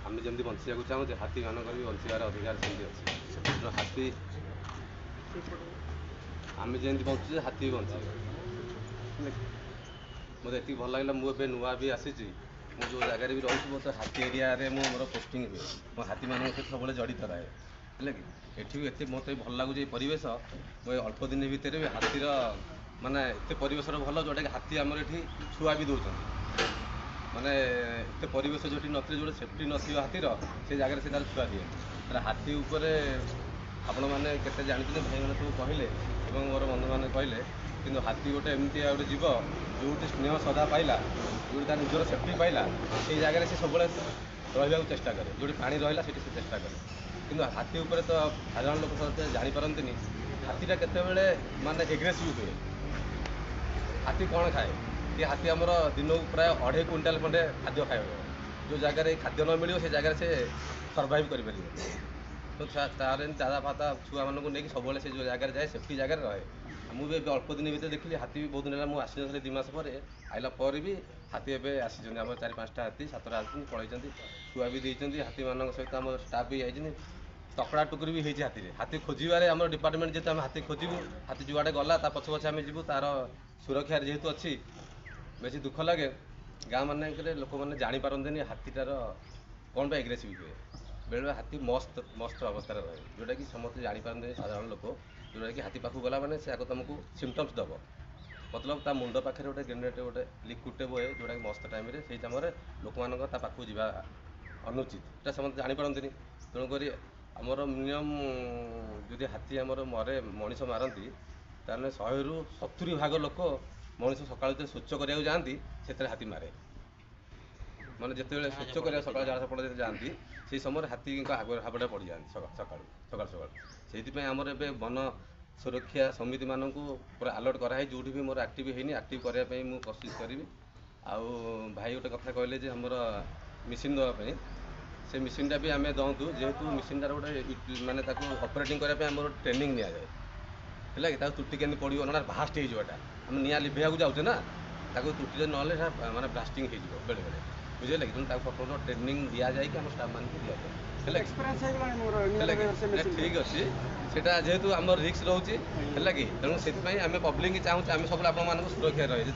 आम जमी बचा चाहूँ हाथी मानक भी बचार अधिकार सेमती अच्छी हाथी आम जमी बचुचे हाथी भी बचे मत ये भल लगे मुझे नुआ भी आसी जो जगार भी रही मत हाथी एरिया मोर पोस्टिंग हुए मो हाथी मान सहित सब जड़ित रहे है कि एटी भी एत मत भल लगुच परिवेश मुझे अल्प दिन भितर भी हाथीर माने एत परिवेश भल जोटा कि हाथी आमर ये छुआ भी दौरान माने एत परिवेश जो नी जो सेफ्टी नथिबा हाथीर से जगह से तार छुआ दिए हाथी उपर आपण मैंने केते जानते भाई मैंने सब कहले मोर बंधु मैंने कहले कि हाथी गोटे एमती गोटे जीव जो स्नेह श्रद्धा पाइला जो तार निजर सेफ्टी पाइला से जगह से सब रहा चेष्टा करे जो पानी रहा से चेष्टा करे कि हाथी उपर तो साधारण लोक जापारती हाथीटा केतबेले माने एग्रेसिव हुए हाथी कौन खाए कि हाथी आमर दिन को प्राय 2.5 क्विंटाल खंडे खाद्य खाए जो जगह खाद्य न मिले से जगह से सर्वाइव कर तो तार दादा फादा छुआ मानक नहीं सब से जो जगह जाए सेफ्टी जगह रहे मुझे अल्प दिन भर देखली हाथी भी बहुत दिन है मुझे आसी 2 मास पर आइला पर भी हाथी एवं आसी 4-5टा हाथी 7टा हाथी पलैंती छुआ भी देती हाथी मान सहित आम स्टाफ भी जाइए तकड़ा टुकुरी भी होती हाथी खोजारे आम डिपार्टमेंट जेहतु आम हाथी खोजू हाथी जुआड़े गला पछ पछे आम जीवु तार सुरक्षा जेहेतु अच्छी बेस दुख लगे गाँ मानक लोक मैंने जापारती हाथीटार कौन पर एग्रेसिव हुए बेले हाथी मस्त मस्त अवस्था रहे जोटा कि समस्त जापारते साधारण लोक जोटा कि हाथी पाखु गला मैंने से आगे तुमको सिम्पटम्स दब मतलब ता मुंड पाखे गोटे ग्रेनेड गोटे लिक्विडटे बोए जोटा कि मस्त टाइम से टाइम लोक मान पाखु जा अनुचित এটা समस्त जापारती तेणुक आमर मिनिमम जो हाथी आमर मरे मनीष मारती ताने 100 ରୁ 70 भाग लोक मनीष सकाल स्वच्छ कराया जाती से हाथी मारे माने जिते स्वच्छ कर सकाल झाड़ सपड़ जाती से समय हाथी हाबड़ा पड़ जाती सकाल सकाल से आमर ए वन सुरक्षा समिति मानक पूरा अलर्ट कराई जो भी मोर एक्टिव होनी एक्टिव करने मुझे कोशिश करी आउ भाई गोटे कथा कहले आमर मेसीन देवाई से मेसीनटा भी आम दौतु जेहेतु मेसीनटार गोटे माने ऑपरेटिंग करने आम ट्रेनिंग नि जाए है कि त्रुटि केमी पड़ो ना भास्ट होटा आम निआ लिभेक जाऊे ना त्रुटि ना माने ब्लास्टिंग हो बेले बेले बुझे तेणु प्रथम ट्रेनिंग दि जाए आम स्टाफ मान दिया ठीक अच्छे से जेहेतु आम रिक्स रोचे है कि तेणु से आम पब्लिक चाहूँ आम सब आप सुरक्षा रहे जो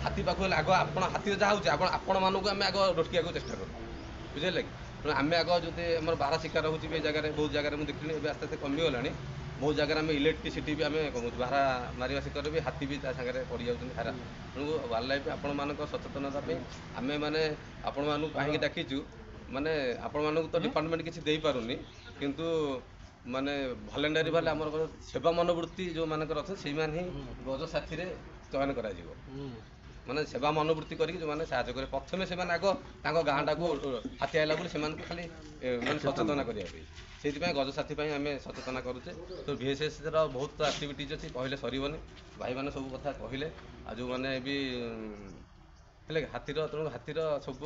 हाथी पाख आग आप हाथी जहाँ हो आपण मानक आम आग रोकिया चेष्टा करूँ बुझे कि तेणु आम आग जो आम बारह शिकार हो जगह बहुत जगह मुझे देखी आस्ते आस्ते कमिगला बहुत जगह आम इलेक्ट्रिसिटी भी आम कमु बारह मारिया शिकार भी हाथी भी सागर पड़ जाऊँ हारा तेणु वाइल्ड लाइफ आपण मान सचेतनता आम मैंने आपण मानू कहीं डाकीचु माने आपण मानक तो डिपार्टमेंट किसी दे पारुनी किंतु माने भलेंटारी वाले आम सेवा मनोवृत्ति जो मानकर अच्छे से गज साथी चयन करा माने सेवा मनोवृत्ति करके जो मैंने साहय करे प्रथम से आग गाँटा को हाथी आइला बोली से खाली मैंने सचेतना करने से गज साथी आम सचेतना करुचे तो VSS बहुत एक्टिविटीज अच्छी कहले सरबनी भाई मैंने सब कथा कहले आ जो मैंने भी है हाथीर तेणु हाथीर सब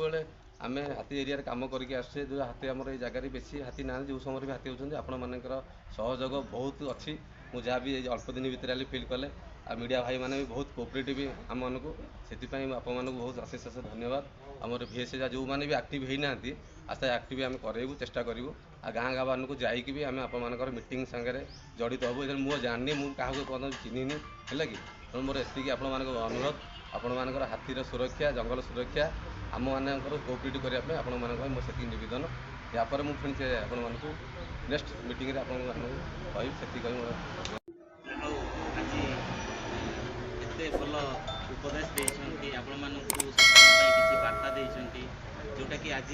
आम हाथी एरिया काम करके आसुचे जो हाथी आमर ये जगह बेसी हाथी ना जो समय भी हाथी होती आपण मानकर सहयोग बहुत अच्छी मुझे जहाँ भी अल्प दिन भितर फिल कले आ मीडिया भाई मैंने भी बहुत कोऑपरेटिव आम मानक से आप बहुत अशेष अशेष धन्यवाद आमर VSS जो मैंने भी एक्टिव होना आस्ते एक्टिव आम करेबू चेष्टा करूँ आ गाँ गाँ मानक जाइक भी आम आपर मीटिंग सागर जड़ित हबू इधर मुझे जाननी मुझे क्या चिन्हनी है कि तेणु मोर एति आपण मान अनुरोध आपण मानकर हाथीर सुरक्षा जंगल सुरक्षा आम मानकर कोऑपरेट करने आपण मान मोर निवेदन यापर मुझे फिर आपण मानक नेक्स्ट मीटिंग आपण कही से एते भल उपदेश देइछन्ती आपण मानकु किछि वार्ता देइछन्ती जोटा कि आज